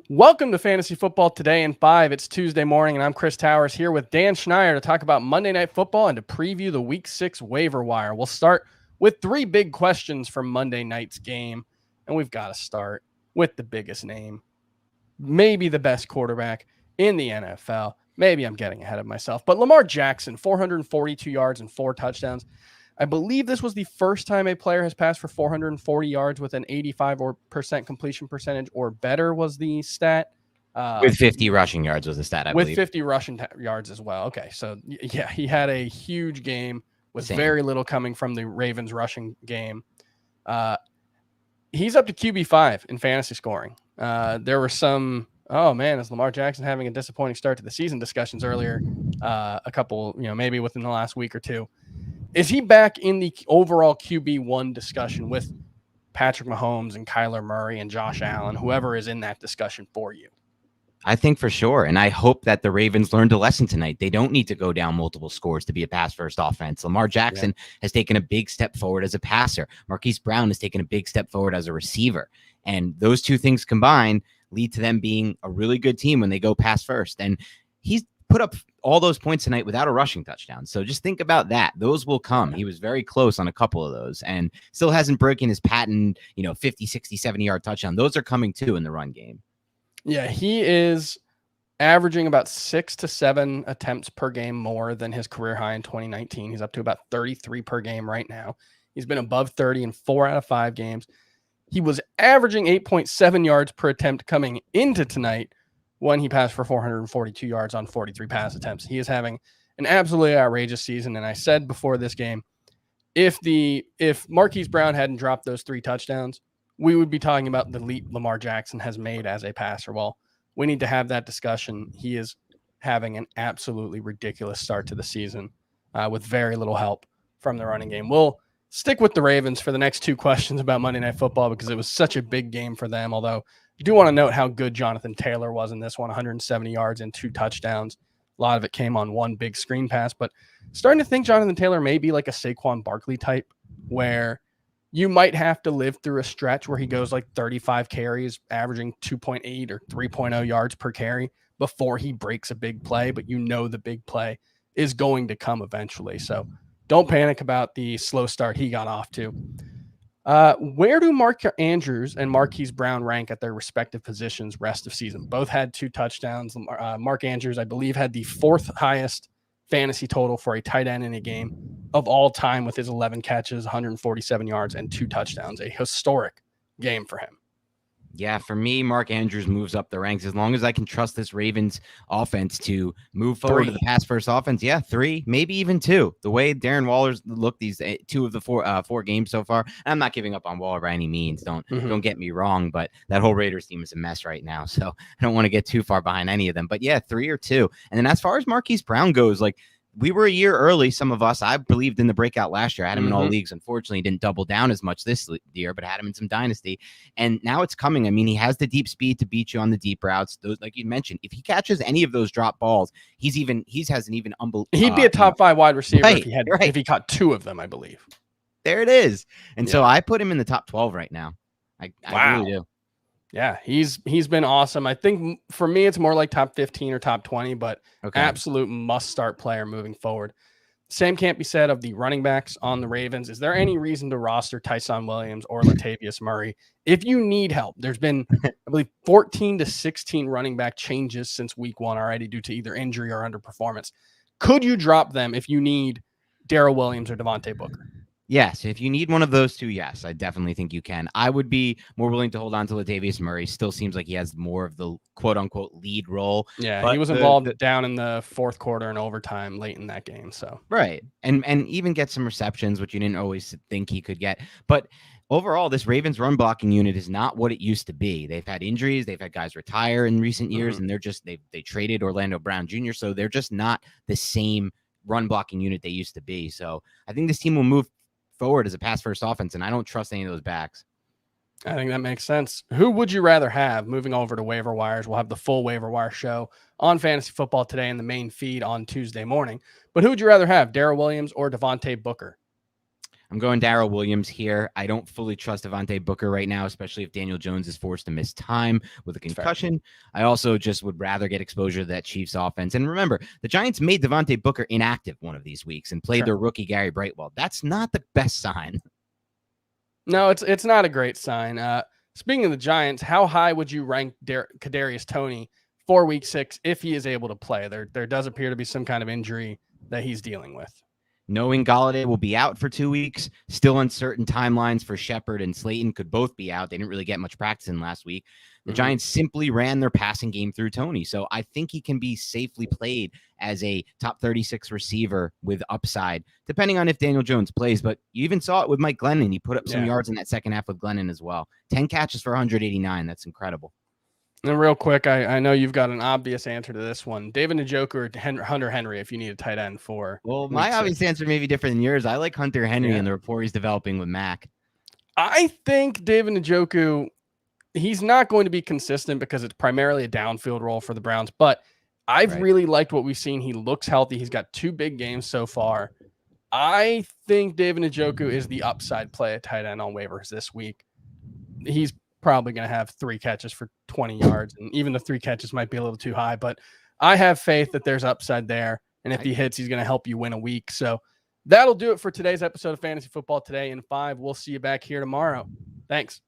Welcome to Fantasy Football Today in 5. It's Tuesday morning, and I'm Chris Towers here with Dan Schneider to talk about Monday Night Football and to preview the Week 6 waiver wire. We'll start with three big questions from Monday night's game, and we've got to start with the biggest name, maybe the best quarterback in the NFL. Maybe I'm getting ahead of myself, but Lamar Jackson, 442 yards and 4 touchdowns. I believe this was the first time a player has passed for 440 yards with an 85% completion percentage or better was the stat. With 50 rushing yards was the stat, I believe. With 50 rushing yards as well. Okay, so yeah, he had a huge game with very little coming from the Ravens rushing game. He's up to QB5 in fantasy scoring. There were some, is Lamar Jackson having a disappointing start to the season discussions earlier, a couple, maybe within the last week or two. Is he back in the overall QB1 discussion with Patrick Mahomes and Kyler Murray and Josh Allen, whoever is in that discussion for you? I think for sure. And I hope that the Ravens learned a lesson tonight. They don't need to go down multiple scores to be a pass-first offense. Lamar Jackson has taken a big step forward as a passer. Marquise Brown has taken a big step forward as a receiver. And those two things combined lead to them being a really good team when they go pass first. And he's put up all those points tonight without a rushing touchdown. So just think about that. Those will come. He was very close on a couple of those and still hasn't broken his patent, 50, 60, 70-yard touchdown. Those are coming too in the run game. Yeah, he is averaging about 6 to 7 attempts per game more than his career high in 2019. He's up to about 33 per game right now. He's been above 30 in 4 out of 5 games. He was averaging 8.7 yards per attempt coming into tonight when he passed for 442 yards on 43 pass attempts. He is having an absolutely outrageous season. And I said before this game, if Marquise Brown hadn't dropped those 3 touchdowns, we would be talking about the leap Lamar Jackson has made as a passer. Well, we need to have that discussion. He is having an absolutely ridiculous start to the season with very little help from the running game. We'll stick with the Ravens for the next 2 questions about Monday Night Football because it was such a big game for them, although I do want to note how good Jonathan Taylor was in this one, 170 yards and 2 touchdowns. A lot of it came on one big screen pass, but starting to think Jonathan Taylor may be like a Saquon Barkley type where you might have to live through a stretch where he goes like 35 carries, averaging 2.8 or 3.0 yards per carry before he breaks a big play, but the big play is going to come eventually. So don't panic about the slow start he got off to. Where do Mark Andrews and Marquise Brown rank at their respective positions rest of season? Both had 2 touchdowns. Mark Andrews, I believe, had the 4th highest fantasy total for a tight end in a game of all time with his 11 catches, 147 yards, and 2 touchdowns. A historic game for him. Yeah, for me, Mark Andrews moves up the ranks as long as I can trust this Ravens offense to move forward to the pass-first offense. Yeah, 3, maybe even 2. The way Darren Waller's looked these 2 of the 4 games so far, I'm not giving up on Waller by any means. Don't get me wrong, but that whole Raiders team is a mess right now, so I don't want to get too far behind any of them. But yeah, 3 or 2. And then as far as Marquise Brown goes, like, we were a year early. Some of us, I believed in the breakout last year. I had him in all leagues. Unfortunately, didn't double down as much this year, but had him in some dynasty. And now it's coming. I mean, he has the deep speed to beat you on the deep routes. Those, like you mentioned, if he catches any of those drop balls, he has an even unbelievable. He'd be a top 5 wide receiver if he caught 2 of them, I believe. There it is. And so I put him in the top 12 right now. I really do. Yeah, he's been awesome. I think for me, it's more like top 15 or top 20, but absolute must-start player moving forward. Same can't be said of the running backs on the Ravens. Is there any reason to roster Tyson Williams or Latavius Murray? If you need help, there's been, I believe, 14 to 16 running back changes since week 1 already due to either injury or underperformance. Could you drop them if you need Darrell Williams or Devontae Booker? Yes, if you need one of those 2, yes, I definitely think you can. I would be more willing to hold on to Latavius Murray. Still seems like he has more of the quote-unquote lead role. Yeah, he was involved down in the 4th quarter and overtime late in that game. So right, and even get some receptions, which you didn't always think he could get. But overall, this Ravens run blocking unit is not what it used to be. They've had injuries. They've had guys retire in recent years, and they traded Orlando Brown Jr., so they're just not the same run blocking unit they used to be. So I think this team will move forward as a pass first offense, and I don't trust any of those backs. I think that makes sense. Who would you rather have? Moving over to waiver wires, we'll have the full waiver wire show on Fantasy Football Today in the main feed on Tuesday morning. But who would you rather have, Darrell Williams or Devontae Booker? I'm going Darrell Williams here. I don't fully trust Devontae Booker right now, especially if Daniel Jones is forced to miss time with a concussion. I also just would rather get exposure to that Chiefs offense. And remember, the Giants made Devontae Booker inactive one of these weeks and played their rookie Gary Brightwell. That's not the best sign. No, it's not a great sign. Speaking of the Giants, how high would you rank Kadarius Toney for Week 6 if he is able to play? There does appear to be some kind of injury that he's dealing with. Knowing Golladay will be out for 2 weeks, still uncertain timelines for Shepard and Slayton could both be out. They didn't really get much practice in last week. The Giants simply ran their passing game through Toney. So I think he can be safely played as a top 36 receiver with upside, depending on if Daniel Jones plays. But you even saw it with Mike Glennon. He put up some yards in that second half with Glennon as well. 10 catches for 189. That's incredible. And real quick, I know you've got an obvious answer to this one. David Njoku or Hunter Henry if you need a tight end for. Well, my obvious answer may be different than yours. I like Hunter Henry and the rapport he's developing with Mac. I think David Njoku, he's not going to be consistent because it's primarily a downfield role for the Browns, but I've really liked what we've seen. He looks healthy. He's got 2 big games so far. I think David Njoku is the upside play at tight end on waivers this week. He's probably going to have 3 catches for 20 yards, and even the 3 catches might be a little too high, but I have faith that there's upside there, and if he hits, he's going to help you win a week. So that'll do it for today's episode of Fantasy Football Today in 5. We'll see you back here tomorrow. Thanks.